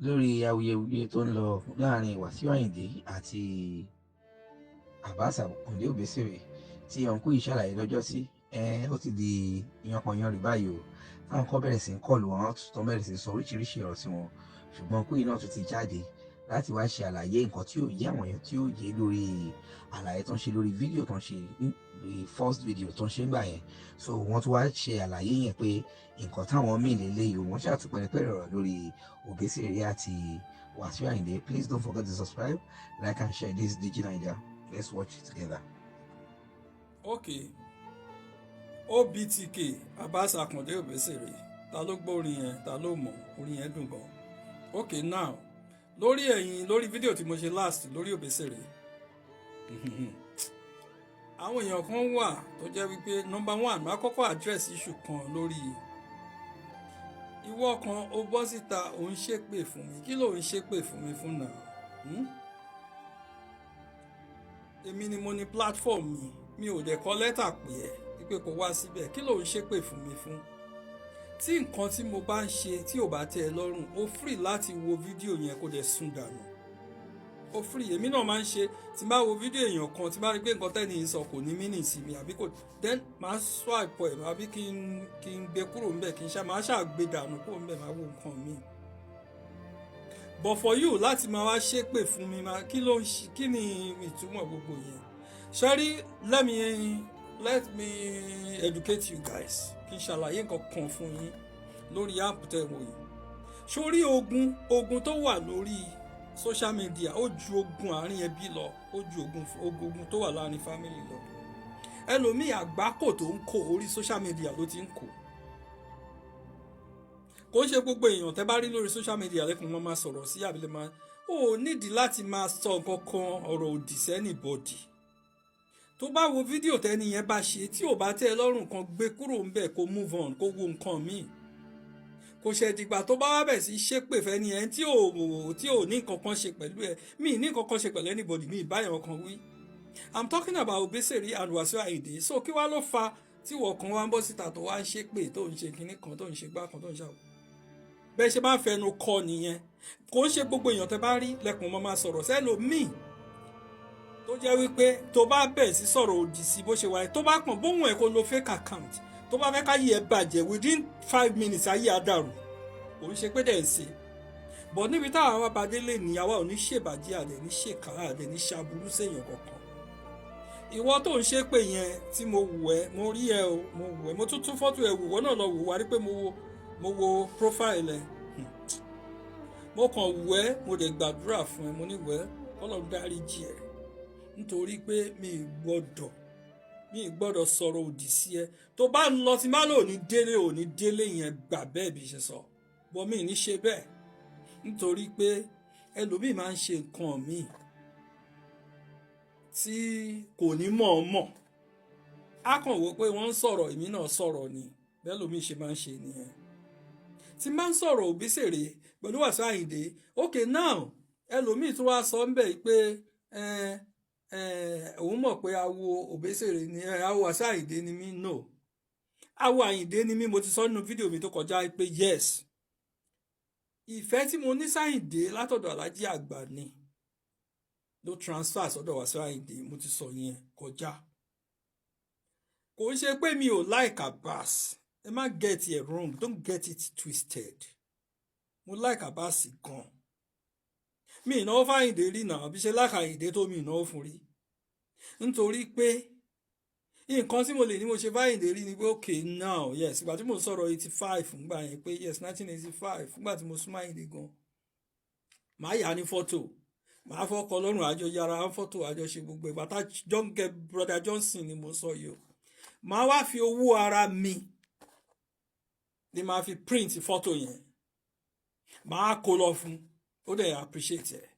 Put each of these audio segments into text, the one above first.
lórí awuyewuye tó ń lọ láàrin Wàsíù Àyìndé àti Abbas Akande Obesere tí ọ̀nkú yìí ṣàlàyé lọ́jọ́ sí ó ti di yanpanyanrin báyìí o táwọn kan bẹ̀rẹ̀ sí ń kọlù wọn tó bẹ̀rẹ̀ sí ń sọ oríṣiríṣi ọ̀rọ̀ sí wọn ṣùgbọ́n ọ̀nkú yìí náà tún ti jáde láti wá ṣe àlàyé nǹkan tí ò yé àwọn èèyàn tí ò yé lórí àlàyé tó ń ṣe lórí fídíò tó ń ṣe lórí first video tó ń ṣe ń gbà yẹn so wọ́n tún wá ṣe àlàyé yẹn pé nǹkan táwọn míì lélẹ́yìí wọ́n ṣàtúpẹ̀rẹ̀pẹ̀rẹ̀ ọ̀rọ̀ lórí Obesere àti Wàsíù Àyìndé. Please don't forget to subscribe, like and share this Digi Naija. Let's watch it together. Okay, OBTK Abbas Akande Obesere ta ló gbọ́ orin yẹn ta ló mọ̀ orin yẹn dùn gan. Okay, now lórí fídíò tí mo ṣe last lórí Obesere àwọn èèyàn kan wà tó jẹ́ wípé number one máa kọ́kọ́ address issue kan lórí ìwọ kan ó bọ́ síta ó ń ṣépè fún mi kí ló ń ṣépè fún mi fún náà èmi ni mo ní platform mi ò dẹ̀ kọ lẹ́tà pé ẹ́ pé kò wá síbẹ̀ kí ló ń ṣépè fún mi fún tí nǹkan tí mo bá ń ṣe tí ò bá tẹ́ ẹ lọ́rùn ó free láti wo fídíò yẹn kó dẹ̀ sùn dànù ó free èmi náà máa ń ṣe tí n bá wo fídíò èèyàn kan tí n bá rí pé nǹkan tẹ́ni sọ kò ní mínì sí mi àbí kò then máa swipe ẹ̀ àbí kí n gbé kúrò ńbẹ̀ kí n máa ṣàgbé dànù kúrò ńbẹ̀ máa wo nǹkan míì but for you láti máa wá ṣépè fún mi kí ni ìtumọ̀ gbogbo yẹn sorry let me educate you guys kí n ṣàlàyé nǹkan kan fún yín lórí app tẹ́ wò yìí sórí ogun tó wà lórí social media ó ju ogun àárín ẹbí lọ ó ju ogun tó wà láàrin family lọ ẹlòmíì àgbákò tó ń kó orí social media ló ti ń kó kò ń ṣe gbogbo èèyàn tẹ́ bá rí lórí social media lẹ́kùn wọn máa sọ̀rọ̀ sí àbílẹ̀ máa ó nídìí láti máa sọ nǹkan kan ọ̀rọ̀ òdì sẹ́nìbọ̀dì tó bá wo fídíò tẹ́ni yẹn bá ṣe tí ò bá tẹ́ ẹ lọ́rùn kan gbé kúrò ńbẹ̀ kó move on kó wo nǹkan míì kò ṣe dìgbà tó bá wá bẹ̀ sí ṣépè fẹ́ni yẹn tí ò ní nǹkan kan ṣe pẹ̀lú ẹ mi ní nǹkan kan ṣe pẹ̀lú anybody mi ìbáyọ̀ kan wí I'm talking about Obesere and Wàsíù Àyìndé so kí wá ló fa tí wọ́n kan wá ń bọ́ síta tó wá ń ṣépè tó ń ṣe kinní kan tó ń ṣe gbá kan tó ń ṣàwọ̀ bẹ́ẹ̀ ṣe máa ń fẹnu kọ nìyẹn kò ń ṣe gbogbo èèyàn tẹ́ bá rí lẹ́kùn mọ́ máa sọ̀rọ̀ sẹ́lòmíì tó jẹ́ wípé tó bá bẹ̀ sí sọ̀rọ̀ òdì sí bó ṣe wáyé tó bá pọ̀n bóun ẹ̀ kó lo fake account tó bá fẹ́ ká yí ẹ bàjẹ́ within 5 minutes ayé àdàrú kò ń ṣe pé dẹ̀ ń ṣe but níbi táwọn abábadé lè ní àwa ò ní ṣèbàjẹ́ àdẹ̀ ní ṣèkárà àdẹ̀ ní ṣàbùrú séèyàn kankan ìwọ tó ń ṣe pé yẹn tí mo wù ẹ́ mo rí ẹ o mo wù ẹ́ mo tún fọ́tò ẹ wù wọ́n náà lọ wù wá rí pé mo wo profile ẹ mo kàn wù ẹ́ mo dẹ̀ gbàdúrà fún ẹ mo ní wẹ́ Ọlọ́run dáríjì ẹ nítorí pé mi ì gbọ́dọ̀ sọ̀rọ̀ òdì sí ẹ tó bá ń lọ tí má lò ní délé yẹn gbà bẹ́ẹ̀ bí ṣe sọ bọ́ mi ní ṣe bẹ́ẹ̀ nítorí pé ẹlòmíì máa ń ṣe nǹkan míì tí kò ní mọ̀ á kàn wò pé wọ́n ń sọ̀rọ̀ èmi náà sọ̀rọ̀ ni bẹ́ẹ̀ lòmíì ṣe máa ń ṣe nìyẹn tí máa ń sọ̀rọ̀ Obesere pẹ̀lú Wàsíù Àyìndé okay now ẹlòmíì tó wá sọ ń bẹ̀ pé òun mọ̀ pé awo Obesere ni awo Wàsíù Àyìndé ni mí no awo Àyìndé ni mí mo ti sọ nínú fídíò mi tó kọjá pé yes ìfẹ́ tí mo ní sáyìndé látọ̀dọ̀ alájí àgbà ni ló transfer sọ́dọ̀ Wàsíù Àyìndé mo ti sọ yẹn kọjá kò ń ṣe pé mi ò like Abbas ẹ má get it wrong don't get it twisted mo like Abbas gan mi ìnáwó fáyìndé rí náà bí ṣe láka Àyìndé tó mi ìnáwó fún rí nítorí pé nǹkan tí mo lè ní mo ṣe fáyìndé rí ni pé okay now yes ìgbà tí mo sọ̀rọ̀ 85 fúngbà yẹn pé yes 1985 fúngbà tí mo súnmọ́ Àyìndé gan màá yà á ní fọ́tò màá fọ́kọ lọ́rùn àjọ yàrá fọ́tò àjọ ṣe gbogbo ìgbà tá brother Johnson ni mo sọ yìí o màá wá fi owó ara mi ni màá fi print fọ́tò yẹn màá kó lọ fún ó dẹ̀ appreciate ẹ̀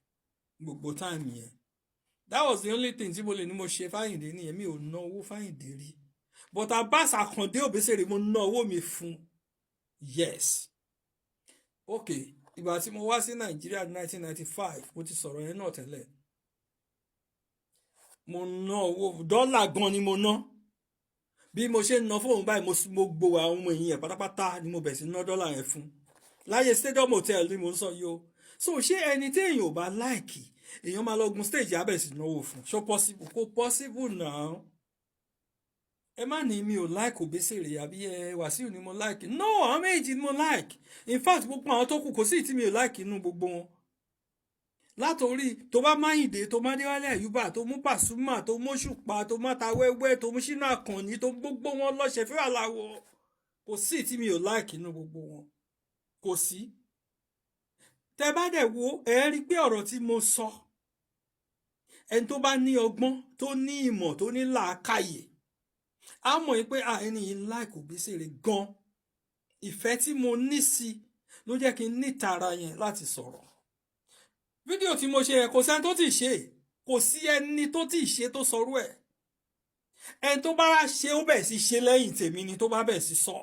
gbogbo time yẹn that was the only thing tí mo lè ní mo ṣe fáyìndé nìyẹn mi ò ná owó fáyìndé rí but Abbas Akande Obesere mo ná owó mi fún yes okay ìgbà tí mo wá sí Nàìjíríà 1995 mo ti sọ̀rọ̀ yẹn náà tẹ́lẹ̀ mo ná owó dọ́là gan ni mo ná bí mo ṣe ń ná fóun báyìí mo gbowó àwọn ọmọ èèyàn pátápátá ni mo bẹ̀ sí ná dọ́là yẹn fún láyé Stadium Hotel ni mo ń sọ yìí o so ṣé ẹni tí èèyàn ò bá láìkì èèyàn máa lọ gun stage abẹ́ sí náwó fún ṣó possible kò possible náà. Ẹ má ní mi ò like Obesere àbí Wàsíù ni mo like, no àwọn méjì ni mo like, in fact gbogbo àwọn tó kù kò sí tí mi ò like inú gbogbo wọn. Látòrí tó bá Máyìndé, tó má Déwálé Àyùbá, tó mú Pasuma, tó mú Òṣùpá, tó má Tawẹ́wẹ́, tó mú Ṣínà Àkànní, tó gbogbo wọn lọ́ṣẹ̀ fẹ́ àláwọ̀, kò sí tí mi ò like inú gbogbo wọn, kò sí. Tẹ bá dẹ̀ wo ẹ rí pé ọ̀rọ̀ tí mo sọ, ẹni tó bá ní ọgbọ́n, tó ní ìmọ̀, tó ní làákàyè, a mọ̀ pé ẹni yìí like Obesere gan. Ìfẹ́ tí mo ní sí ló jẹ́ kí n ní ìtara yẹn láti sọ̀rọ̀. Fídíò tí mo ṣe yẹn kò sẹ́ni tó ti ṣe, kò sí ẹni tó ti ṣe tó sọrú ẹ̀. Ẹni tó bá wá ṣe ó bẹ̀ sí ṣe lẹ́yìn tèmi ni tó bá bẹ̀ sí sọ.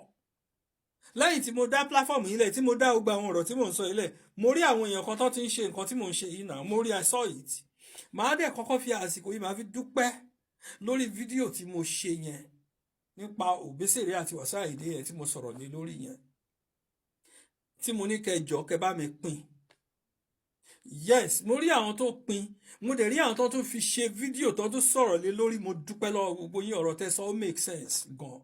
Lẹ́yìn tí mo dá platform yìí lẹ̀, tí mo dá gbogbo àwọn ọ̀rọ̀ tí mò ń sọ yìí lẹ̀, mo rí àwọn èèyàn kan tó ti ń ṣe nǹkan tí mò ń ṣe yìí náà, mo rí I saw it. Màá dẹ̀ kọ́kọ́ fi àsìkò yìí máa fi dúpẹ́ lórí fídíò tí mo ṣe yẹn nípa Obesere àti Wasiu Ayinde yẹn tí mo sọ̀rọ̀ lé lórí yẹn, tí mo ní kẹjọ kẹ bá mi pín. Yes, mo rí àwọn tó pín, mo dẹ̀ rí àwọn tó tún fi ṣe fídíò tó tún sọ̀rọ̀ lé lórí. Mo dúpẹ́ lọ́wọ́ gbogbo yín, ọ̀rọ̀ tẹ́ sọ ó make sense gan.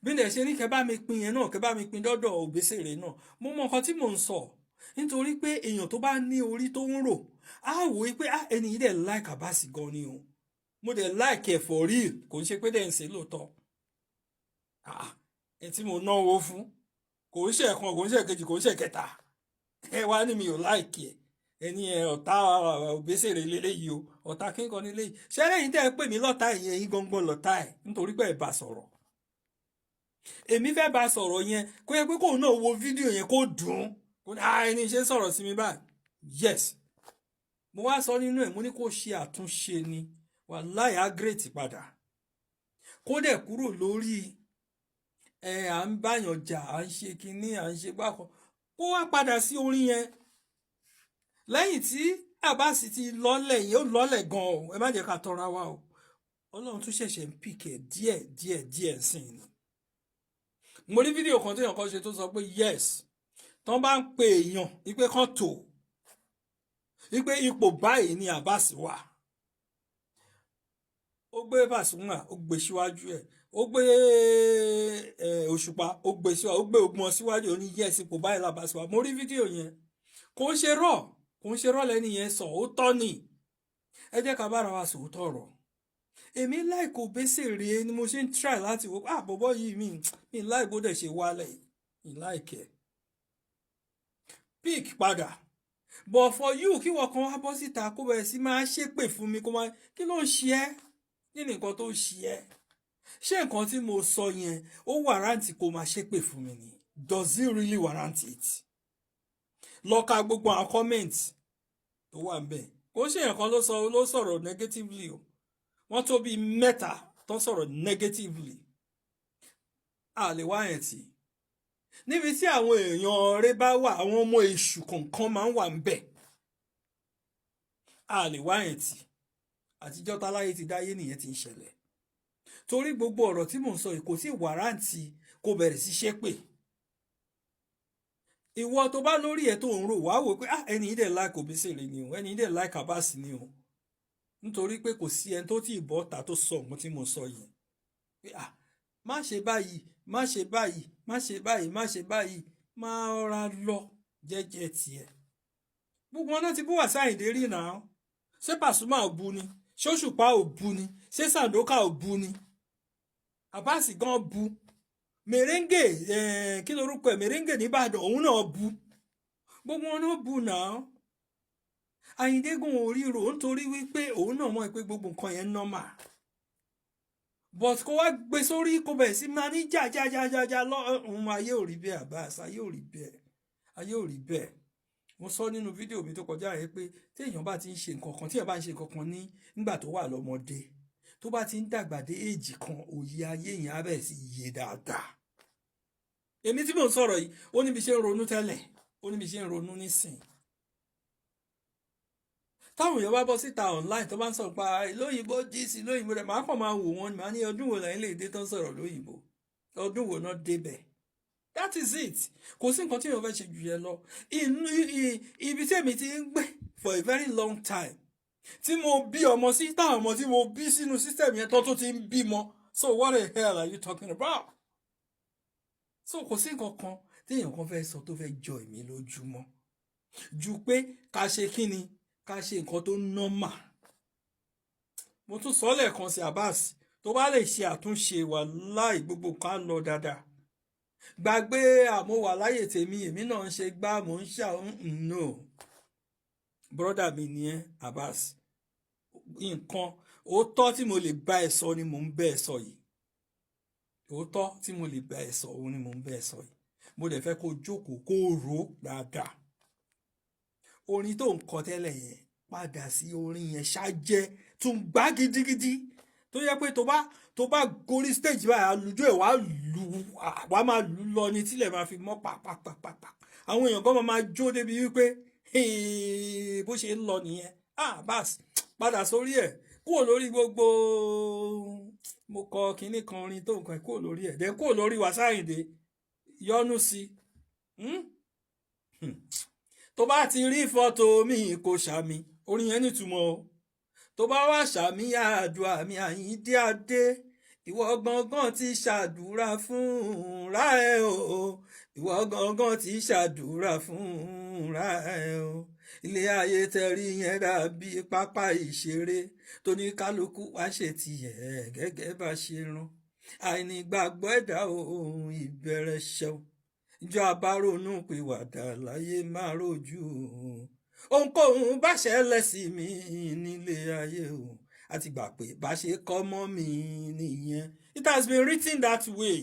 Bí dẹ̀ ṣe ní kẹ bá mi pín yẹn náà, kẹ bá mi pín dọ́dọ̀ Obesere náà, mo mọ nǹkan tí mò ń sọ. Nítorí pé èèyàn tó bá ní orí tó ń rò á wò ó pé ẹni yìí dẹ̀ like Abbas gan ni o, mo dẹ̀ like ẹ̀ for real, kò ń ṣe pé dẹ̀ ń ṣe lóòótọ́. Ẹ tí mo náwó fún kò ń ṣe ẹ̀kan, kò ń ṣe ẹ̀kejì, kò ń ṣe ẹ̀kẹta, ẹ wá ní mi ò like ẹ̀. Ẹni ọ̀tá Obesere lélẹ́yìí o, ọ̀tá kíkan nílé yìí. Ṣé lẹ́yìn tẹ́ ẹ pè mí lọ́tá ìyẹn yín gangan lọ́tá ẹ̀ nítorí pé ẹ bá sọ̀rọ̀. Èmi fẹ́ bá sọ̀rọ̀ yẹn kó yẹ pé kóun náà wo fídíò yẹn kó dùn ún, kó ní ẹni ṣe ń sọ̀rọ̀ sí mi báyìí. Yes, mo wá sọ nínú ẹ̀, mo ní kó ṣe àtúnṣe ni, wàláhì á great padà, kó dẹ̀ kúrò lórí à ń báyàn jà, à ń ṣe kinní, à ń ṣe bákan, kó wá padà sí orin yẹn. Lẹ́yìn tí Abbas ti lọ́lẹ̀ yẹn, ó lọ́lẹ̀ gan o, ẹ má jẹ́ ká tọra wa o, Ọlọ́run tún ṣẹ̀ṣẹ̀ ń pìkẹ̀ díẹ̀ sí ni. Mo rí fídíò kan tí èèyàn kan ṣe tó sọ pé yes, tán bá ń pe èèyàn wípé kán tò, wípé ipò báyìí ni Abbas wà. Ó gbé Pasuma, ó gbé síwájú ẹ̀, ó gbé Òṣùpá, ó gbé síwájú, ó gbé Ògbón síwájú, ó ní yes ipò báyìí la Abbas wà. Mo rí fídíò yẹn, kò ń ṣe rọ́ lẹ́ni yẹn sọ, ó tọ́ ni. Ẹ jẹ́ ká bára wa sòótọ́ ọ̀rọ̀. Èmi like Obesere ni mo ṣe ń try láti wo bọ́bọ́ yìí mi like bó dẹ̀ ṣe wálẹ̀, mi like ẹ̀. Pick padà, but for you kí wọ́n kan wá bọ́ síta kó bẹ̀rẹ̀ sí máa ṣépè fún mi, kó máa kí ló ń ṣe ẹ́, kí ni nǹkan tó ń ṣe ẹ́. Ṣé nǹkan tí mo sọ yẹn ó warrant kó máa ṣépè fún mi ni? Does it really warrant it? Lọ ka gbogbo àwọn comment tó wà ń bẹ̀, kò ṣe nǹkan ló sọ̀rọ̀ negatively o, wọ́n tó bí mẹ́ta tó sọ̀rọ̀ negatively. A lè wá yẹn tì. Níbi tí àwọn èèyàn rẹ bá wà, àwọn ọmọ èṣù kọ̀ọ̀kan máa ń wà ń bẹ̀. A lè wá yẹn tì. Àtijọ́ táláyé ti dáyé nìyẹn ti ń ṣẹlẹ̀. Torí gbogbo ọ̀rọ̀ tí mò ń sọ yìí kò sí wàrántì kó bẹ̀rẹ̀ sí ṣépè. Ìwọ tó bá lórí ẹ̀ tó ń rò wá wò pé ẹni yìí dẹ̀ like Obesere ni o, ẹni yìí dẹ̀ like Abbas ni o. Nítorí pé kò sí ẹni tó tí ì bọ́ ta tó sọ ohun tí mo sọ yìí. Pé má ṣe báyìí, má ṣe báyìí, má ṣe báyìí, má ṣe báyìí, máa rọra lọ jẹ́jẹ́ tiẹ̀. Gbogbo wọn náà ti bú Wasiu Ayinde rí náà. Ṣé Pasuma ò bu ni? Ṣé Òṣùpá ò bu ni? Ṣé Sandoka ò bu ni? Abbas gan bu. Mèrèǹgè kí lorúkọ ẹ̀, Mèrèǹgè nìbàdàn òun náà bu. Gbogbo wọn náà bu náà. Ayinde gun oríro nítorí wípé òun náà mọ̀ pé gbogbo nǹkan yẹn normal. But kó wá gbé sórí kó bẹ̀rẹ̀ sí máa ní jà lọ́hùn, ayé ò rí bẹ́ẹ̀ Abbas, ayé ò rí bẹ́ẹ̀, ayé ò rí bẹ́ẹ̀. Mo sọ nínú fídíò mi tó kọjá yẹn pé tí èèyàn bá ti ń ṣe nǹkan kan, tí èèyàn bá ń ṣe nǹkan kan nígbà tó wà lọ́mọdé, tó bá ti ń dàgbà dé èjì kan, òye ayé yẹn á bẹ̀rẹ̀ sí yé dáadáa. Èmi tí mò ń sọ̀rọ̀ yìí, ó níbi ṣe ń ronú tẹ́lẹ̀, ó níbi ṣe ń ronú nísìn. Táwọn èèyàn bá bọ́ síta online tó bá ń sọ̀rọ̀ pa lóyìnbó díìsì lóyìnbó rẹ̀, màá kàn máa wò wọ́n, màá ní ọdún wo lẹ́yìn lè dé tó ń sọ̀rọ̀ lóyìnbó, ọdún wo náà débẹ̀. that is it. Kò sí nǹkan tí èèyàn fẹ́ ṣe jù yẹn lọ. Ibi tí èmi ti ń gbé for a very long time, tí mo bí ọmọ sí, táwọn ọmọ tí mo bí sínú system yẹn tó ti ń bímọ, so what the hell are you talking about? So kò sí nǹkan kan téèyàn kan fẹ́ sọ tó fẹ́ jọ èmi lójúmọ́ ju pé ká ṣe kíni, ká ṣe nǹkan tó normal. Mo tún sọ lẹ́ẹ̀kan sí Abbas, tó bá lè ṣe àtúnṣe wà láì gbogbo nǹkan lọ dáadáa. Gbàgbé àmọ́ wà láyè tèmi, èmi náà ń ṣe gbá mò ń ṣà no. Brother mi ni ẹ́ Abbas. Nǹkan òótọ́ tí mo lè bá ẹ sọ ni mò ń bẹ́ ẹ sọ yìí. Òótọ́ tí mo lè bá ẹ sọ òun ni mò ń bẹ́ ẹ sọ yìí. Mo dẹ̀ fẹ́ kó jókòó kó rò dáadáa. Orin tó ń kọ tẹ́lẹ̀ yẹn, padà sí orin yẹn ṣáájẹ́ tún gbá gidigidi. Tó yẹ pé tó bá gorí stage báyìí àlùjọ ẹ̀ wá máa lù lọ ní tílẹ̀ máa fi mọ́ pàpàpàpà. Àwọn èèyàn kan máa jó débi wípé bó ṣe ń lọ nìyẹn. Abbas padà sórí ẹ̀, kúrò lórí gbogbo mo kọ kinní kan orin tó nǹkan kúrò lórí ẹ̀, dẹ̀ kúrò lórí Wasiu Ayinde, yọnu sí. Tó bá ti rí fọ́tò mi kò ṣàmì, orin yẹn nítumọ̀ o. Tó bá wá ṣàmì àdúrà mi Àyìndé Adé, ìwọ gangan ti ṣàdúrà fúnra ẹ o, ìwọ gangan ti ṣàdúrà fúnra ẹ o. Ilé ayé tẹ̀rí yẹn dàbí pápá ìṣeré tó ní kálukú wá ṣe tiẹ̀ gẹ́gẹ́ bá ṣe rán. Àìní gbàgbọ́ ẹ̀dá ohun ìbẹ̀rẹ̀ ṣẹ́wó, ìjọ àbáronú pé wàdà láyé máa rojú ohunkóhun bá ṣẹlẹ̀ sí mi nílé ayé o, àti gbà pé bá ṣe kọ́ mọ́ mi nìyẹn. It has been written that way.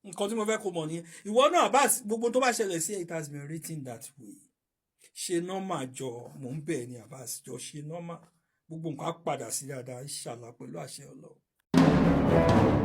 Nǹkan tí mo fẹ́ kó mọ̀ nìyẹn. Ìwọ náà bá gbogbo tó bá ṣẹlẹ̀ sí ẹ, it has been written that way. Ṣe nọ́mà jọ, mò ń bẹ̀ ni Abbas, jọ ṣe nọ́mà. Gbogbo nǹkan á padà sí dáadáa, inshallah pẹ̀lú àṣẹ Ọlọ́run.